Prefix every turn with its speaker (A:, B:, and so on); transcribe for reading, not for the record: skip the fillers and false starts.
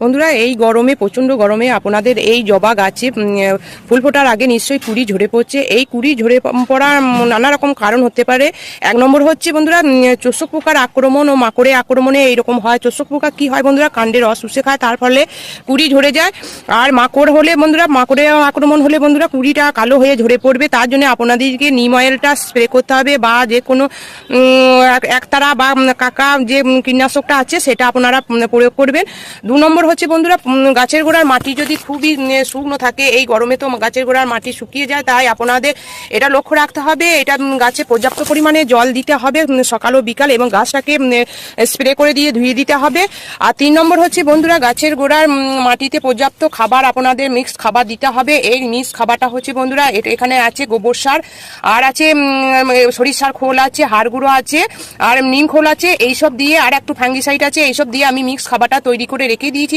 A: বন্ধুরা এই গরমে, প্রচণ্ড গরমে আপনাদের এই জবা গাছে ফুল ফোটার আগে নিশ্চয়ই কুড়ি ঝরে পড়ছে। এই কুড়ি ঝরে পড়ার নানা রকম কারণ হতে পারে। এক নম্বর হচ্ছে বন্ধুরা চোষক পোকার আক্রমণ ও মাকড়ে আক্রমণে এইরকম হয়। চোষক পোকা কি হয় বন্ধুরা, কাণ্ডের রস শুষে খায়, তার ফলে কুড়ি ঝরে যায়। আর মাকড় হলে বন্ধুরা, মাকড়ে আক্রমণ হলে বন্ধুরা কুড়িটা কালো হয়ে ঝরে পড়বে। তার জন্য আপনাদেরকে নিম অয়েলটা স্প্রে করতে হবে, বা যে কোনো একতারা বা কাকা যে কীটনাশকটা আছে সেটা আপনারা প্রয়োগ করবেন। 2 নম্বর হচ্ছে বন্ধুরা, গাছের গোড়ার মাটি যদি খুবই শুকনো থাকে, এই গরমে তো গাছের গোড়ার মাটি শুকিয়ে যায়, তাই আপনাদের এটা লক্ষ্য রাখতে হবে। এটা গাছে পর্যাপ্ত পরিমাণে জল দিতে হবে সকাল ও বিকাল, এবং গাছটাকে স্প্রে করে দিয়ে ধুয়ে দিতে হবে। আর 3 নম্বর হচ্ছে বন্ধুরা, গাছের গোড়ার মাটিতে পর্যাপ্ত খাবার, আপনাদের মিক্স খাবার দিতে হবে। এই মিক্স খাবারটা হচ্ছে বন্ধুরা, এখানে আছে গোবর সার, আর আছে সরিষার খোল আছে, হাড় গুঁড়ো আছে, আর নিম খোল আছে, এইসব দিয়ে, আর একটু ফাঙ্গিসাইড আছে, এইসব দিয়ে আমি মিক্স খাবারটা তৈরি করে রেখে দিয়েছি।